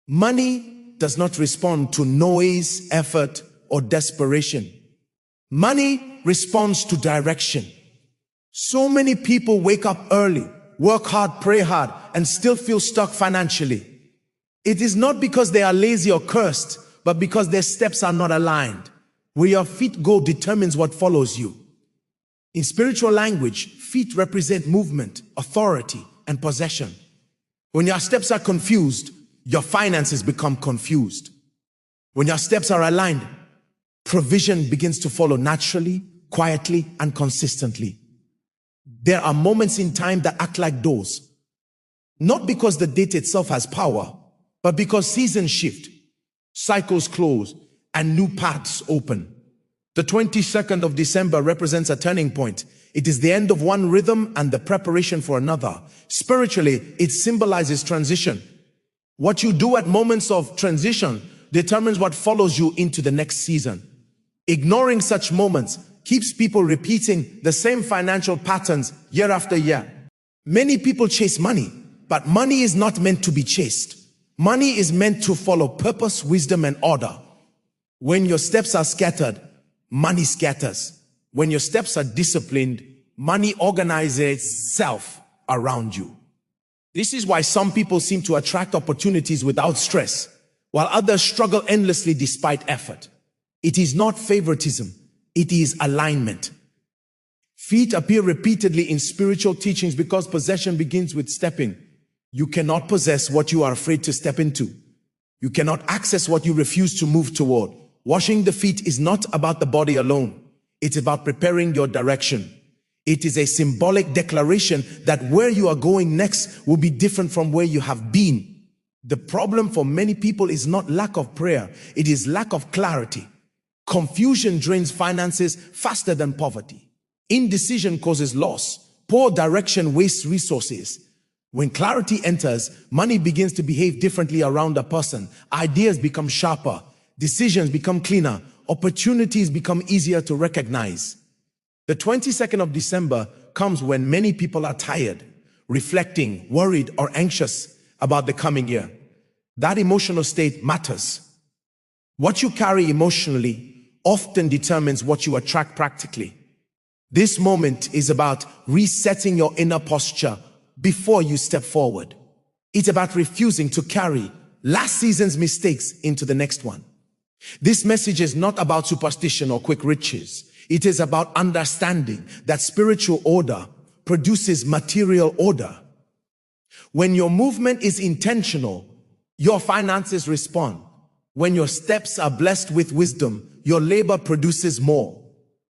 Money does not respond to noise, effort, or desperation. Money responds to direction. So many people wake up early, work hard, pray hard, and still feel stuck financially. It is not because they are lazy or cursed, but because their steps are not aligned. Where your feet go determines what follows you. In spiritual language, feet represent movement, authority, and possession. When your steps are confused, your finances become confused. When your steps are aligned, provision begins to follow naturally, quietly, and consistently. There are moments in time that act like doors. Not because the date itself has power, but because seasons shift, cycles close, and new paths open. The 22nd of December represents a turning point. It is the end of one rhythm and the preparation for another. Spiritually, it symbolizes transition. What you do at moments of transition determines what follows you into the next season. Ignoring such moments keeps people repeating the same financial patterns year after year. Many people chase money, but money is not meant to be chased. Money is meant to follow purpose, wisdom, and order. When your steps are scattered, money scatters. When your steps are disciplined, money organizes itself around you. This is why some people seem to attract opportunities without stress, while others struggle endlessly despite effort. It is not favoritism, it is alignment. Feet appear repeatedly in spiritual teachings because possession begins with stepping. You cannot possess what you are afraid to step into. You cannot access what you refuse to move toward. Washing the feet is not about the body alone. It's about preparing your direction. It is a symbolic declaration that where you are going next will be different from where you have been. The problem for many people is not lack of prayer. It is lack of clarity. Confusion drains finances faster than poverty. Indecision causes loss. Poor direction wastes resources. When clarity enters, money begins to behave differently around a person. Ideas become sharper. Decisions become cleaner. Opportunities become easier to recognize. The 22nd of December comes when many people are tired, reflecting, worried, or anxious about the coming year. That emotional state matters. What you carry emotionally often determines what you attract practically. This moment is about resetting your inner posture before you step forward. It's about refusing to carry last season's mistakes into the next one. This message is not about superstition or quick riches. It is about understanding that spiritual order produces material order. When your movement is intentional, your finances respond. When your steps are blessed with wisdom, your labor produces more.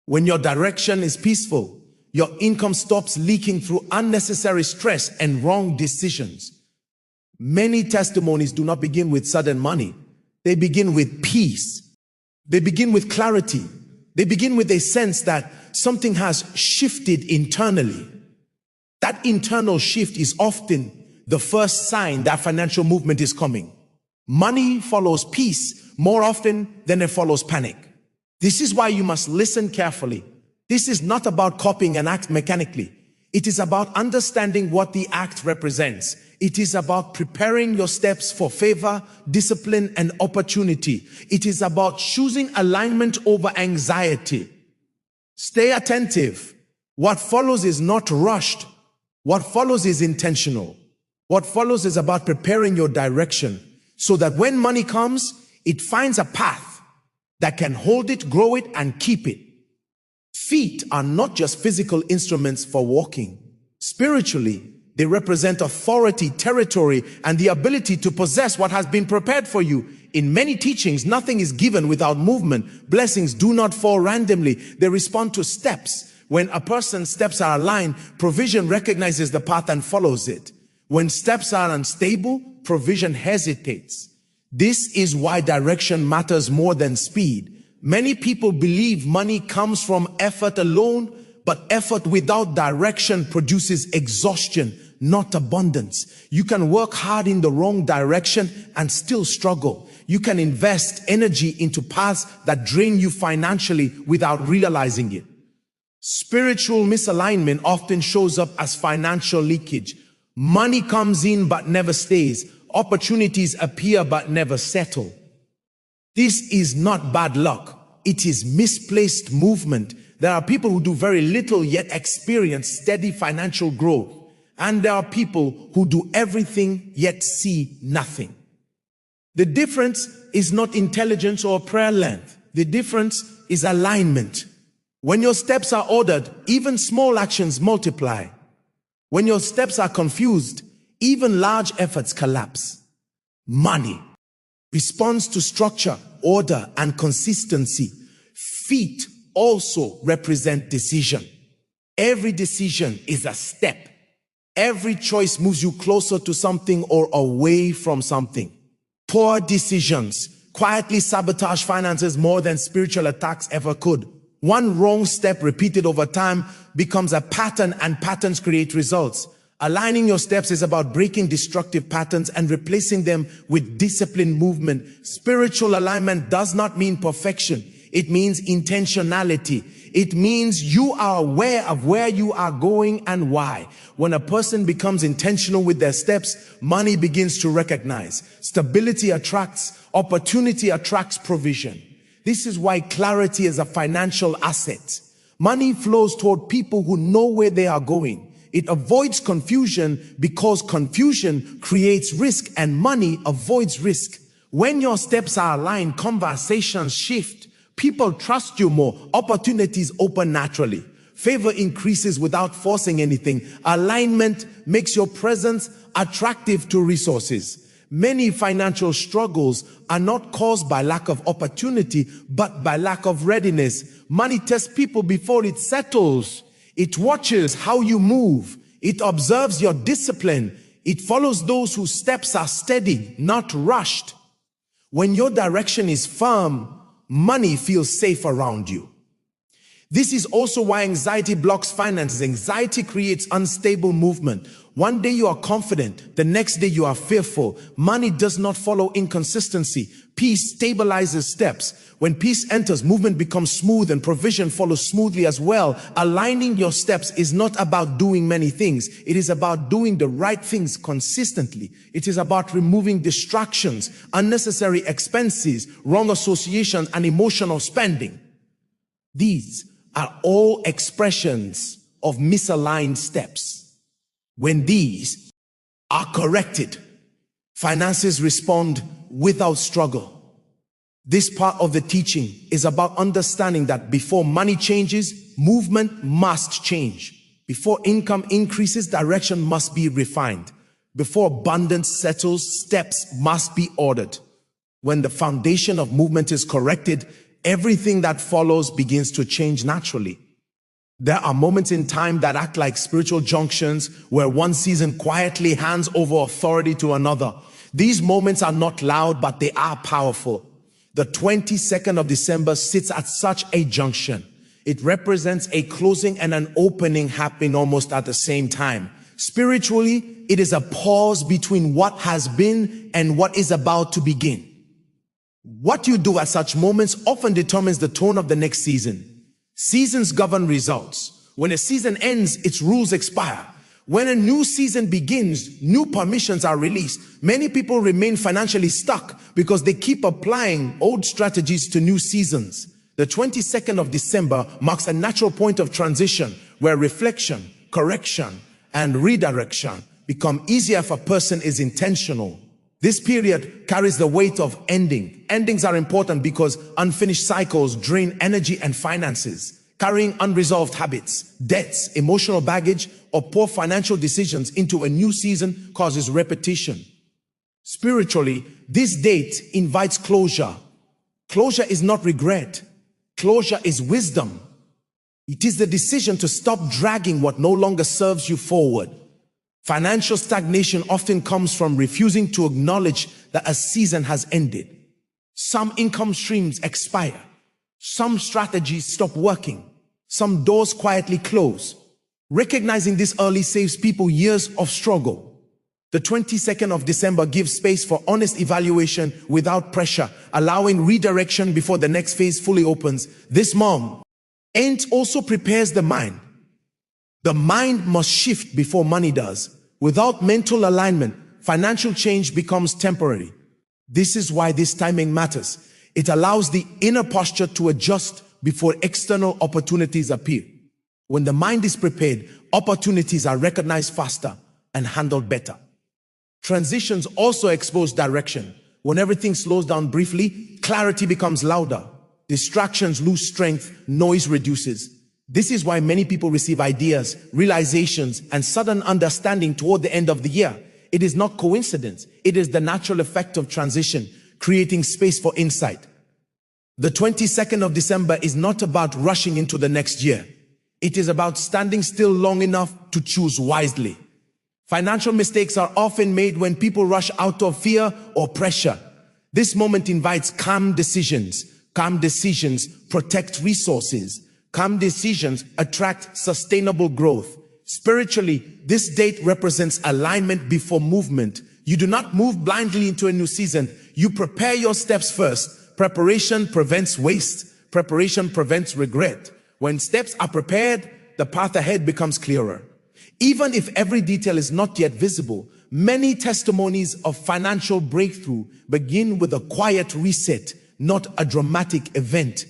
When your direction is peaceful, your income stops leaking through unnecessary stress and wrong decisions. Many testimonies do not begin with sudden money. They begin with peace. They begin with clarity. They begin with a sense that something has shifted internally. That internal shift is often the first sign that financial movement is coming. Money follows peace more often than it follows panic. This is why you must listen carefully. This is not about copying an act mechanically. It is about understanding what the act represents. It is about preparing your steps for favor, discipline, and opportunity. It is about choosing alignment over anxiety. Stay attentive. What follows is not rushed. What follows is intentional. What follows is about preparing your direction so that when money comes, it finds a path that can hold it, grow it, and keep it. Feet are not just physical instruments for walking. Spiritually, they represent authority, territory, and the ability to possess what has been prepared for you. In many teachings, nothing is given without movement. Blessings do not fall randomly. They respond to steps. When a person's steps are aligned, provision recognizes the path and follows it. When steps are unstable, provision hesitates. This is why direction matters more than speed. Many people believe money comes from effort alone, but effort without direction produces exhaustion, not abundance. You can work hard in the wrong direction and still struggle. You can invest energy into paths that drain you financially without realizing it. Spiritual misalignment often shows up as financial leakage. Money comes in but never stays. Opportunities appear but never settle. This is not bad luck. It is misplaced movement. There are people who do very little yet experience steady financial growth. And there are people who do everything yet see nothing. The difference is not intelligence or prayer length. The difference is alignment. When your steps are ordered, even small actions multiply. When your steps are confused, even large efforts collapse. Money responds to structure, order, and consistency. Feet also represent decision. Every decision is a step. Every choice moves you closer to something or away from something. Poor decisions quietly sabotage finances more than spiritual attacks ever could. One wrong step repeated over time becomes a pattern, and patterns create results. Aligning your steps is about breaking destructive patterns and replacing them with disciplined movement. Spiritual alignment does not mean perfection. It means intentionality. It means you are aware of where you are going and why. When a person becomes intentional with their steps, money begins to recognize. Stability attracts, opportunity attracts provision. This is why clarity is a financial asset. Money flows toward people who know where they are going. It avoids confusion because confusion creates risk, and money avoids risk. When your steps are aligned, conversations shift. People trust you more. Opportunities open naturally. Favor increases without forcing anything. Alignment makes your presence attractive to resources. Many financial struggles are not caused by lack of opportunity, but by lack of readiness. Money tests people before it settles. It watches how you move. It observes your discipline. It follows those whose steps are steady, not rushed. When your direction is firm, money feels safe around you. This is also why anxiety blocks finances. Anxiety creates unstable movement. One day you are confident, the next day you are fearful. Money does not follow inconsistency. Peace stabilizes steps. When peace enters, movement becomes smooth and provision follows smoothly as well. Aligning your steps is not about doing many things. It is about doing the right things consistently. It is about removing distractions, unnecessary expenses, wrong associations, and emotional spending. These are all expressions of misaligned steps. When these are corrected, finances respond without struggle. This part of the teaching is about understanding that before money changes, movement must change. Before income increases, direction must be refined. Before abundance settles, steps must be ordered. When the foundation of movement is corrected, everything that follows begins to change naturally. There are moments in time that act like spiritual junctions where one season quietly hands over authority to another. These moments are not loud, but they are powerful. The 22nd of December sits at such a junction. It represents a closing and an opening happening almost at the same time. Spiritually, it is a pause between what has been and what is about to begin. What you do at such moments often determines the tone of the next season. Seasons govern results. When a season ends, its rules expire. When a new season begins, new permissions are released. Many people remain financially stuck because they keep applying old strategies to new seasons. The 22nd of December marks a natural point of transition where reflection, correction, and redirection become easier if a person is intentional. This period carries the weight of ending. Endings are important because unfinished cycles drain energy and finances. Carrying unresolved habits, debts, emotional baggage, or poor financial decisions into a new season causes repetition. Spiritually, this date invites closure. Closure is not regret. Closure is wisdom. It is the decision to stop dragging what no longer serves you forward. Financial stagnation often comes from refusing to acknowledge that a season has ended. Some income streams expire. Some strategies stop working. Some doors quietly close. Recognizing this early saves people years of struggle. The 22nd of December gives space for honest evaluation without pressure, allowing redirection before the next phase fully opens. This month also prepares the mind. The mind must shift before money does. Without mental alignment, financial change becomes temporary. This is why this timing matters. It allows the inner posture to adjust before external opportunities appear. When the mind is prepared, opportunities are recognized faster and handled better. Transitions also expose direction. When everything slows down briefly, clarity becomes louder. Distractions lose strength, noise reduces. This is why many people receive ideas, realizations, and sudden understanding toward the end of the year. It is not coincidence. It is the natural effect of transition, creating space for insight. The 22nd of December is not about rushing into the next year. It is about standing still long enough to choose wisely. Financial mistakes are often made when people rush out of fear or pressure. This moment invites calm decisions. Calm decisions protect resources. Calm decisions attract sustainable growth. Spiritually, this date represents alignment before movement. You do not move blindly into a new season. You prepare your steps first. Preparation prevents waste. Preparation prevents regret. When steps are prepared, the path ahead becomes clearer. Even if every detail is not yet visible, many testimonies of financial breakthrough begin with a quiet reset, not a dramatic event.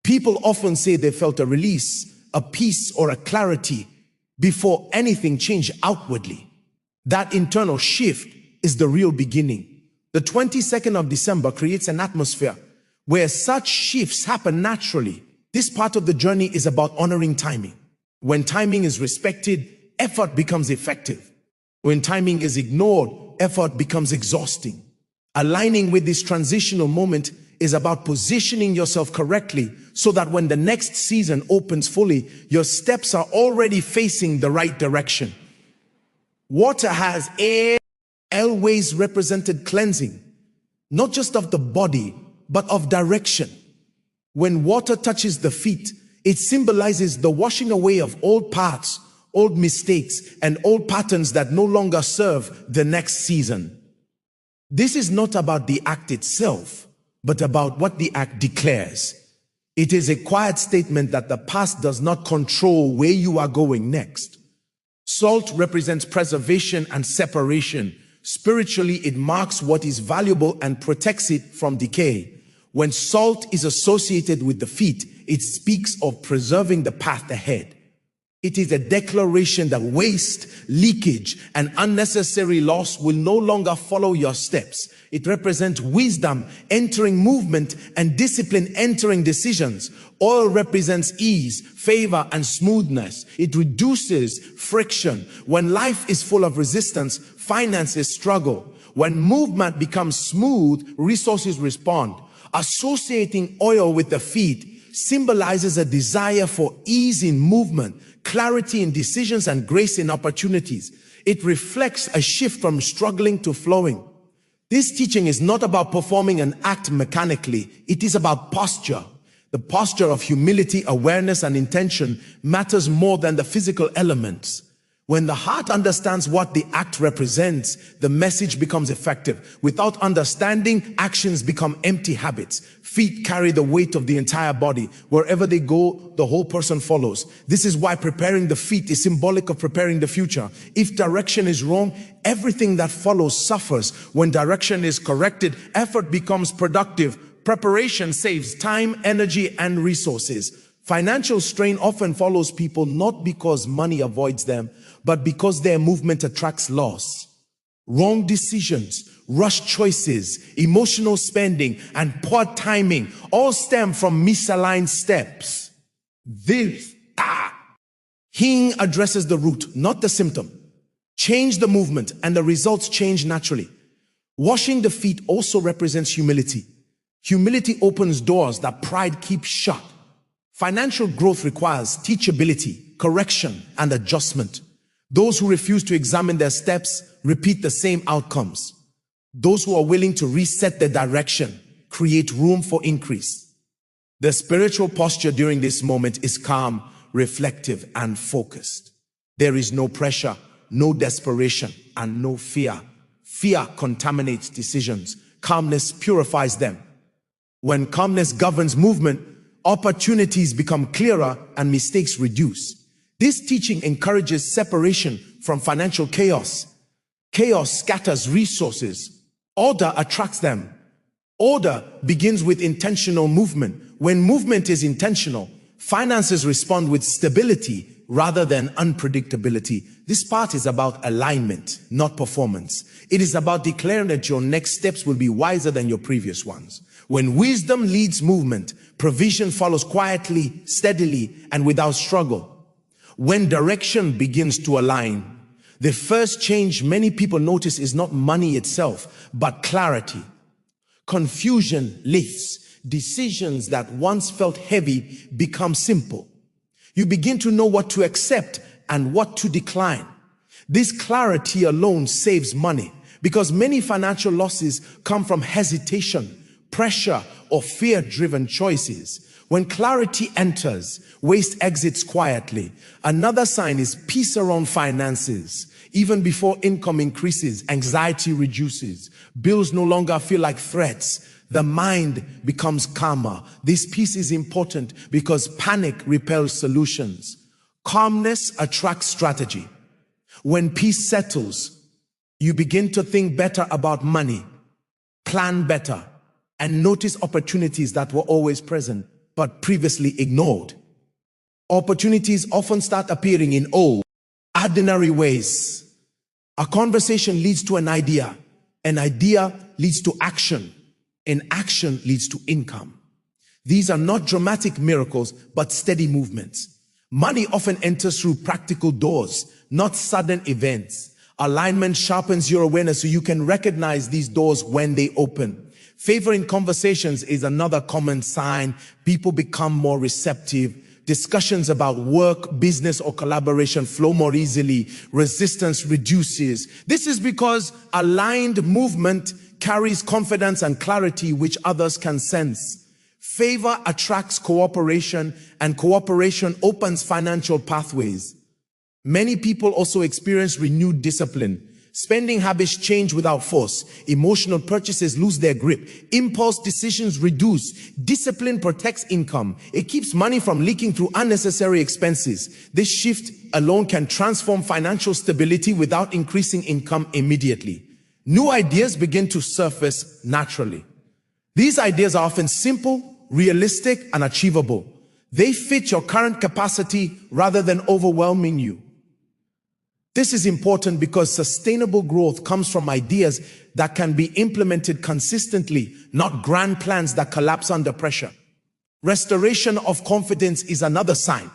People often say they felt a release, a peace, or a clarity before anything changed outwardly. That internal shift is the real beginning. The 22nd of December creates an atmosphere where such shifts happen naturally. This part of the journey is about honoring timing. When timing is respected, effort becomes effective. When timing is ignored, effort becomes exhausting. Aligning with this transitional moment is about positioning yourself correctly so that when the next season opens fully, your steps are already facing the right direction. Water has always represented cleansing, not just of the body, but of direction. When water touches the feet, it symbolizes the washing away of old paths, old mistakes, and old patterns that no longer serve the next season. This is not about the act itself, but about what the act declares. It is a quiet statement that the past does not control where you are going next. Salt represents preservation and separation. Spiritually, it marks what is valuable and protects it from decay. When salt is associated with the feet, it speaks of preserving the path ahead. It is a declaration that waste, leakage, and unnecessary loss will no longer follow your steps. It represents wisdom entering movement and discipline entering decisions. Oil represents ease, favor, and smoothness. It reduces friction. When life is full of resistance, finances struggle. When movement becomes smooth, resources respond. Associating oil with the feet symbolizes a desire for ease in movement, clarity in decisions, and grace in opportunities. It reflects a shift from struggling to flowing. This teaching is not about performing an act mechanically. It is about posture. The posture of humility, awareness, and intention matters more than the physical elements. When the heart understands what the act represents, the message becomes effective. Without understanding, actions become empty habits. Feet carry the weight of the entire body. Wherever they go, the whole person follows. This is why preparing the feet is symbolic of preparing the future. If direction is wrong, everything that follows suffers. When direction is corrected, effort becomes productive. Preparation saves time, energy, and resources. Financial strain often follows people not because money avoids them, but because their movement attracts loss. Wrong decisions, rushed choices, emotional spending, and poor timing all stem from misaligned steps. Healing addresses the root, not the symptom. Change the movement and the results change naturally. Washing the feet also represents humility. Humility opens doors that pride keeps shut. Financial growth requires teachability, correction, and adjustment. Those who refuse to examine their steps repeat the same outcomes. Those who are willing to reset their direction create room for increase. The spiritual posture during this moment is calm, reflective, and focused. There is no pressure, no desperation, and no fear. Fear contaminates decisions. Calmness purifies them. When calmness governs movement, opportunities become clearer and mistakes reduce. This teaching encourages separation from financial chaos. Chaos scatters resources. Order attracts them. Order begins with intentional movement. When movement is intentional, finances respond with stability rather than unpredictability. This part is about alignment, not performance. It is about declaring that your next steps will be wiser than your previous ones. When wisdom leads movement, provision follows quietly, steadily, and without struggle. When direction begins to align, the first change many people notice is not money itself, but clarity. Confusion lifts. Decisions that once felt heavy become simple. You begin to know what to accept and what to decline. This clarity alone saves money, because many financial losses come from hesitation, pressure, or fear-driven choices. When clarity enters, waste exits quietly. Another sign is peace around finances. Even before income increases, anxiety reduces. Bills no longer feel like threats. The mind becomes calmer. This peace is important because panic repels solutions. Calmness attracts strategy. When peace settles, you begin to think better about money, plan better, and notice opportunities that were always present but previously ignored. Opportunities often start appearing in old, ordinary ways. A conversation leads to an idea leads to action, and action leads to income. These are not dramatic miracles, but steady movements. Money often enters through practical doors, not sudden events. Alignment sharpens your awareness so you can recognize these doors when they open. Favor in conversations is another common sign. People become more receptive. Discussions about work, business, or collaboration flow more easily. Resistance reduces. This is because aligned movement carries confidence and clarity which others can sense. Favor attracts cooperation, and cooperation opens financial pathways. Many people also experience renewed discipline. Spending habits change without force. Emotional purchases lose their grip. Impulse decisions reduce. Discipline protects income. It keeps money from leaking through unnecessary expenses. This shift alone can transform financial stability without increasing income immediately. New ideas begin to surface naturally. These ideas are often simple, realistic, and achievable. They fit your current capacity rather than overwhelming you. This is important because sustainable growth comes from ideas that can be implemented consistently, not grand plans that collapse under pressure. Restoration of confidence is another sign.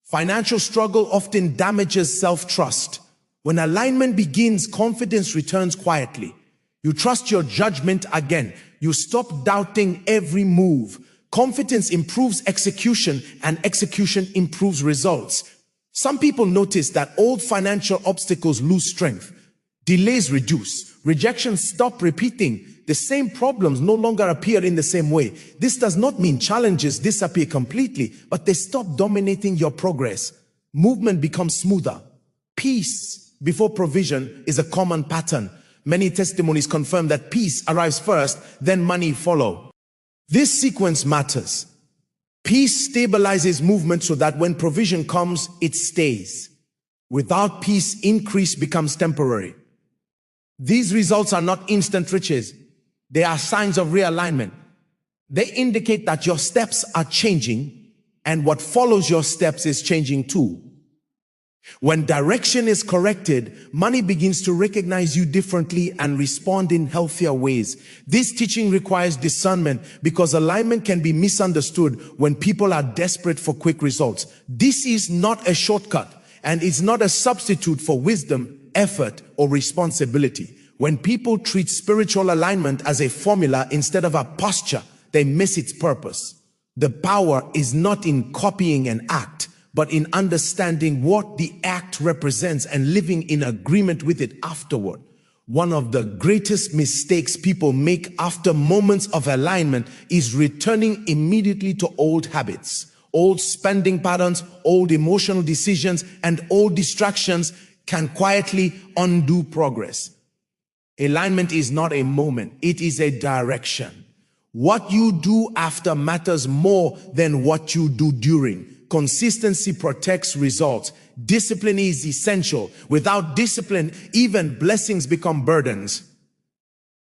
Financial struggle often damages self-trust. When alignment begins, confidence returns quietly. You trust your judgment again. You stop doubting every move. Confidence improves execution, and execution improves results. Some people notice that old financial obstacles lose strength. Delays reduce. Rejections stop repeating. The same problems no longer appear in the same way. This does not mean challenges disappear completely, but they stop dominating your progress. Movement becomes smoother. Peace before provision is a common pattern. Many testimonies confirm that peace arrives first, then money follow. This sequence matters. Peace stabilizes movement so that when provision comes, it stays. Without peace, increase becomes temporary. These results are not instant riches. They are signs of realignment. They indicate that your steps are changing, and what follows your steps is changing too. When direction is corrected, money begins to recognize you differently and respond in healthier ways. This teaching requires discernment because alignment can be misunderstood when people are desperate for quick results. This is not a shortcut, and it's not a substitute for wisdom, effort, or responsibility. When people treat spiritual alignment as a formula instead of a posture, they miss its purpose. The power is not in copying an act, but in understanding what the act represents and living in agreement with it afterward. One of the greatest mistakes people make after moments of alignment is returning immediately to old habits. Old spending patterns, old emotional decisions, and old distractions can quietly undo progress. Alignment is not a moment, it is a direction. What you do after matters more than what you do during. Consistency protects results. Discipline is essential. Without discipline, even blessings become burdens.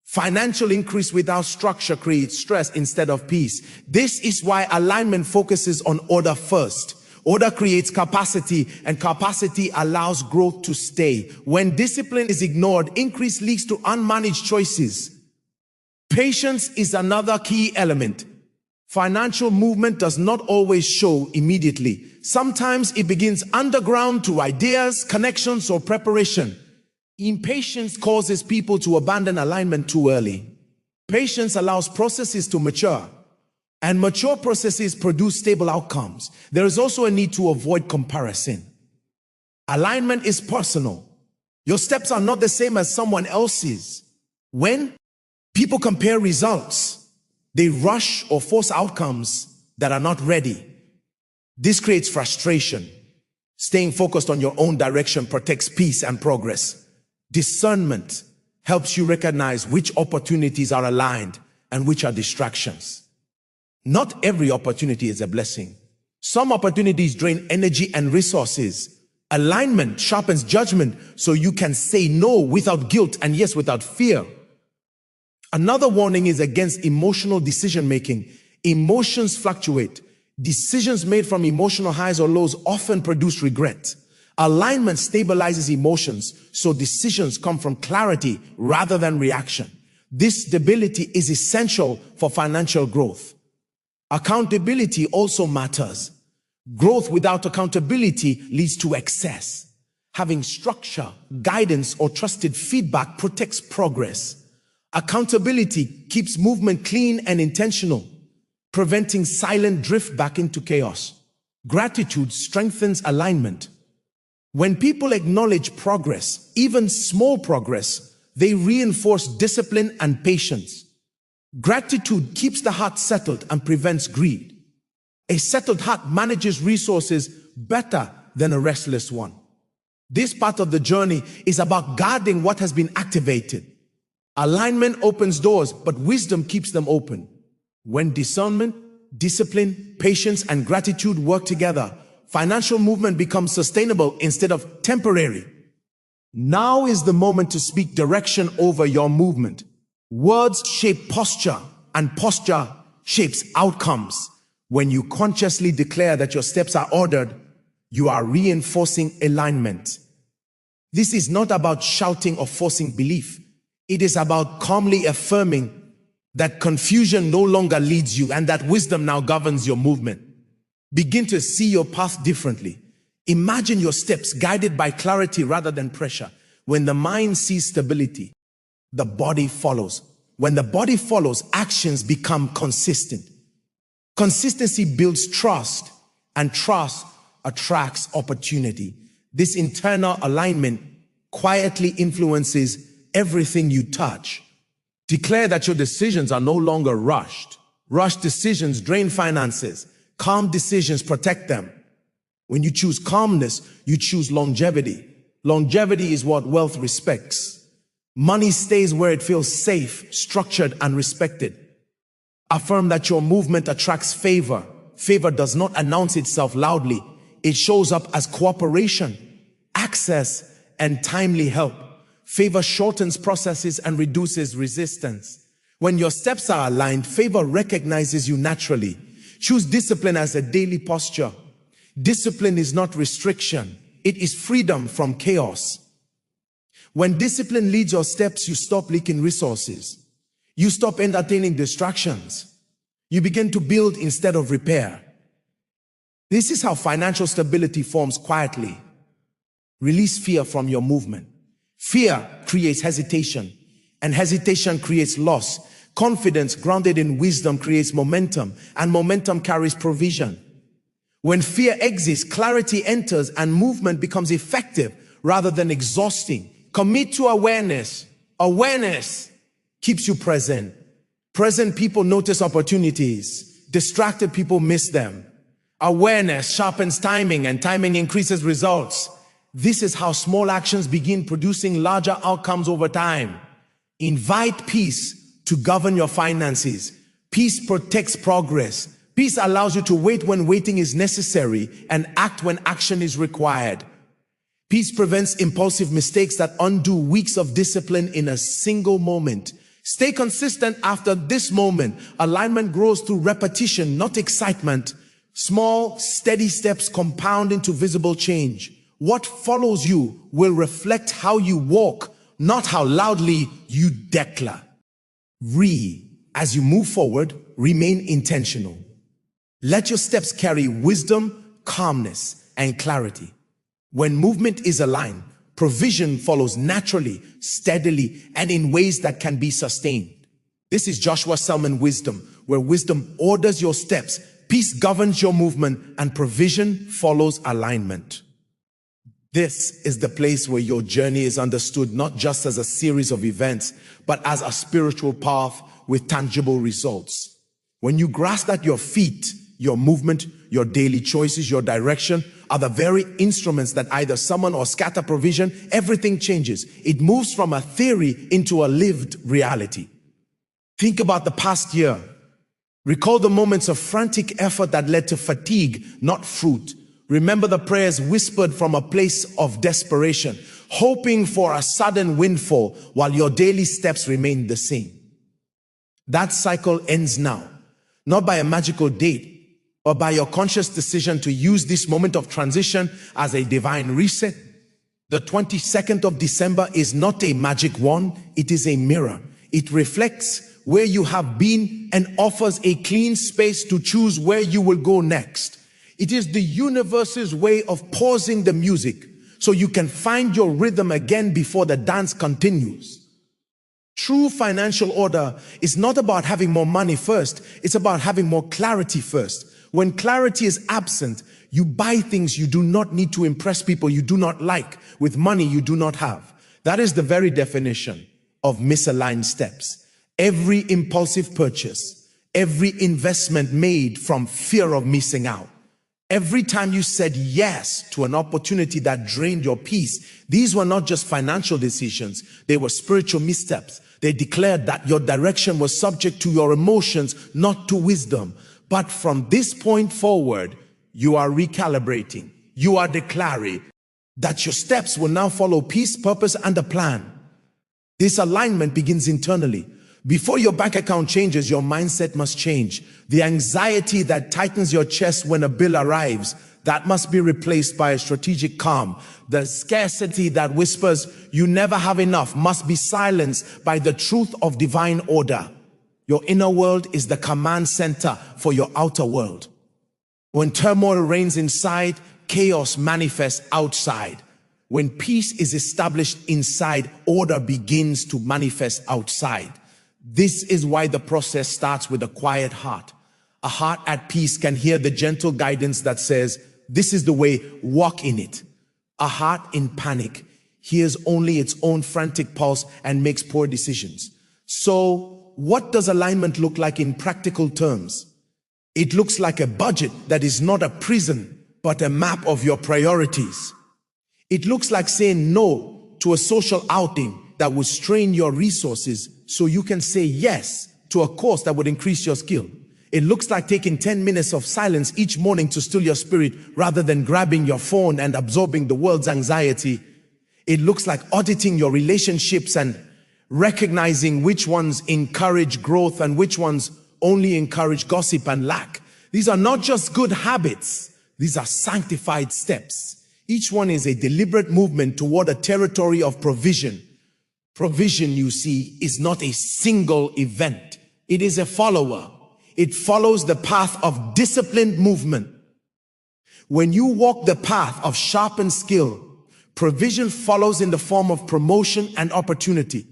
Financial increase without structure creates stress instead of peace. This is why alignment focuses on order first. Order creates capacity, and capacity allows growth to stay. When discipline is ignored, increase leads to unmanaged choices. Patience is another key element. Financial movement does not always show immediately. Sometimes it begins underground through ideas, connections, or preparation. Impatience causes people to abandon alignment too early. Patience allows processes to mature, and mature processes produce stable outcomes. There is also a need to avoid comparison. Alignment is personal. Your steps are not the same as someone else's. When people compare results, they rush or force outcomes that are not ready. This creates frustration. Staying focused on your own direction protects peace and progress. Discernment helps you recognize which opportunities are aligned and which are distractions. Not every opportunity is a blessing. Some opportunities drain energy and resources. Alignment sharpens judgment so you can say no without guilt and yes without fear. Another warning is against emotional decision-making. Emotions fluctuate. Decisions made from emotional highs or lows often produce regret. Alignment stabilizes emotions, so decisions come from clarity rather than reaction. This stability is essential for financial growth. Accountability also matters. Growth without accountability leads to excess. Having structure, guidance, or trusted feedback protects progress. Accountability keeps movement clean and intentional, preventing silent drift back into chaos. Gratitude strengthens alignment. When people acknowledge progress, even small progress, they reinforce discipline and patience. Gratitude keeps the heart settled and prevents greed. A settled heart manages resources better than a restless one. This part of the journey is about guarding what has been activated. Alignment opens doors, but wisdom keeps them open. When discernment, discipline, patience, and gratitude work together, financial movement becomes sustainable instead of temporary. Now is the moment to speak direction over your movement. Words shape posture, and posture shapes outcomes. When you consciously declare that your steps are ordered, you are reinforcing alignment. This is not about shouting or forcing belief. It is about calmly affirming that confusion no longer leads you and that wisdom now governs your movement. Begin to see your path differently. Imagine your steps guided by clarity rather than pressure. When the mind sees stability, the body follows. When the body follows, actions become consistent. Consistency builds trust, and trust attracts opportunity. This internal alignment quietly influences everything you touch. Declare that your decisions are no longer rushed. Rushed decisions drain finances. Calm decisions protect them. When you choose calmness, you choose longevity. Longevity is what wealth respects. Money stays where it feels safe, structured, and respected. Affirm that your movement attracts favor. Favor does not announce itself loudly. It shows up as cooperation, access, and timely help. Favor shortens processes and reduces resistance. When your steps are aligned, favor recognizes you naturally. Choose discipline as a daily posture. Discipline is not restriction. It is freedom from chaos. When discipline leads your steps, you stop leaking resources. You stop entertaining distractions. You begin to build instead of repair. This is how financial stability forms quietly. Release fear from your movement. Fear creates hesitation, and hesitation creates loss. Confidence grounded in wisdom creates momentum, and momentum carries provision. When fear exists, clarity enters and movement becomes effective rather than exhausting. Commit to awareness. Awareness keeps you present. Present people notice opportunities. Distracted people miss them. Awareness sharpens timing, and timing increases results. This is how small actions begin producing larger outcomes over time. Invite peace to govern your finances. Peace protects progress. Peace allows you to wait when waiting is necessary and act when action is required. Peace prevents impulsive mistakes that undo weeks of discipline in a single moment. Stay consistent after this moment. Alignment grows through repetition, not excitement. Small, steady steps compound into visible change. What follows you will reflect how you walk, not how loudly you declare. As you move forward, remain intentional. Let your steps carry wisdom, calmness, and clarity. When movement is aligned, provision follows naturally, steadily, and in ways that can be sustained. This is Joshua Selman wisdom, where wisdom orders your steps, peace governs your movement, and provision follows alignment. This is the place where your journey is understood not just as a series of events, but as a spiritual path with tangible results. When you grasp that your feet, your movement, your daily choices, your direction are the very instruments that either summon or scatter provision, everything changes. It moves from a theory into a lived reality. Think about the past year. Recall the moments of frantic effort that led to fatigue, not fruit. Remember the prayers whispered from a place of desperation, hoping for a sudden windfall while your daily steps remain the same. That cycle ends now, not by a magical date, or by your conscious decision to use this moment of transition as a divine reset. The 22nd of December is not a magic wand, it is a mirror. It reflects where you have been and offers a clean space to choose where you will go next. It is the universe's way of pausing the music so you can find your rhythm again before the dance continues. True financial order is not about having more money first, it's about having more clarity first. When clarity is absent, you buy things you do not need to impress people you do not like with money you do not have. That is the very definition of misaligned steps. Every impulsive purchase, every investment made from fear of missing out, every time you said yes to an opportunity that drained your peace, these were not just financial decisions, they were spiritual missteps. They declared that your direction was subject to your emotions, not to wisdom. But from this point forward, you are recalibrating. You are declaring that your steps will now follow peace, purpose, and a plan. This alignment begins internally. Before your bank account changes, your mindset must change. The anxiety that tightens your chest when a bill arrives, that must be replaced by a strategic calm. The scarcity that whispers you never have enough must be silenced by the truth of divine order. Your inner world is the command center for your outer world. When turmoil reigns inside, chaos manifests outside. When peace is established inside, order begins to manifest outside. This is why the process starts with a quiet heart. A heart at peace can hear the gentle guidance that says, "This is the way, walk in it." A heart in panic hears only its own frantic pulse and makes poor decisions. So, what does alignment look like in practical terms? It looks like a budget that is not a prison, but a map of your priorities. It looks like saying no to a social outing that would strain your resources so you can say yes to a course that would increase your skill. It looks like taking 10 minutes of silence each morning to still your spirit rather than grabbing your phone and absorbing the world's anxiety. It looks like auditing your relationships and recognizing which ones encourage growth and which ones only encourage gossip and lack. These are not just good habits, these are sanctified steps. Each one is a deliberate movement toward a territory of provision. Provision, you see, is not a single event. It is a follower. It follows the path of disciplined movement. When you walk the path of sharpened skill, provision follows in the form of promotion and opportunity.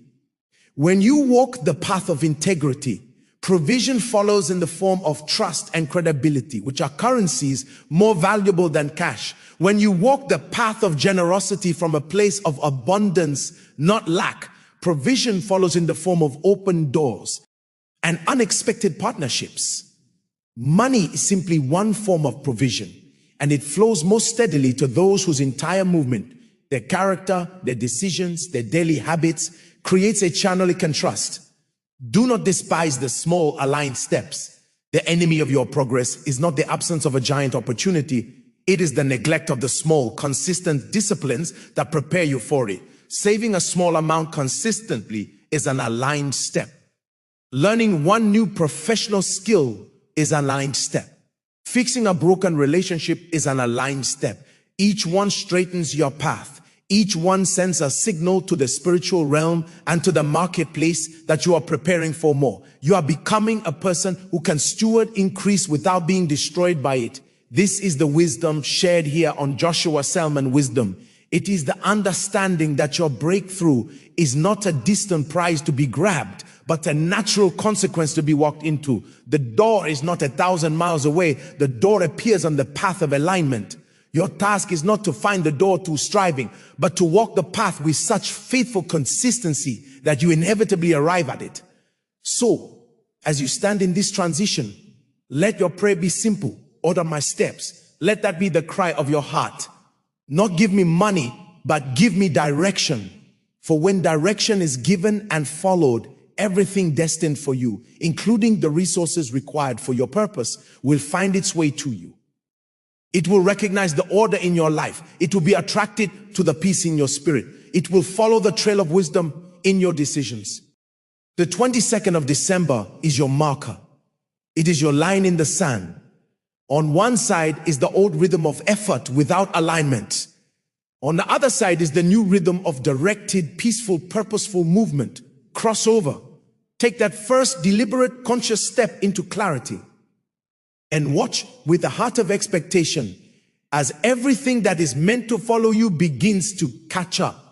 When you walk the path of integrity, provision follows in the form of trust and credibility, which are currencies more valuable than cash. When you walk the path of generosity from a place of abundance, not lack, provision follows in the form of open doors and unexpected partnerships. Money is simply one form of provision, and it flows most steadily to those whose entire movement, their character, their decisions, their daily habits, creates a channel it can trust. Do not despise the small aligned steps. The enemy of your progress is not the absence of a giant opportunity. It is the neglect of the small, consistent disciplines that prepare you for it. Saving a small amount consistently is an aligned step. Learning one new professional skill is an aligned step. Fixing a broken relationship is an aligned step. Each one straightens your path. Each one sends a signal to the spiritual realm and to the marketplace that you are preparing for more. You are becoming a person who can steward increase without being destroyed by it. This is the wisdom shared here on Joshua Selman Wisdom. It is the understanding that your breakthrough is not a distant prize to be grabbed, but a natural consequence to be walked into. The door is not 1,000 miles away. The door appears on the path of alignment. Your task is not to find the door through striving, but to walk the path with such faithful consistency that you inevitably arrive at it. So, as you stand in this transition, let your prayer be simple. Order my steps. Let that be the cry of your heart. Not give me money, but give me direction. For when direction is given and followed, everything destined for you, including the resources required for your purpose, will find its way to you. It will recognize the order in your life. It will be attracted to the peace in your spirit. It will follow the trail of wisdom in your decisions. The 22nd of December is your marker. It is your line in the sand. On one side is the old rhythm of effort without alignment. On the other side is the new rhythm of directed, peaceful, purposeful movement. Cross over. Take that first deliberate, conscious step into clarity. And watch with a heart of expectation as everything that is meant to follow you begins to catch up.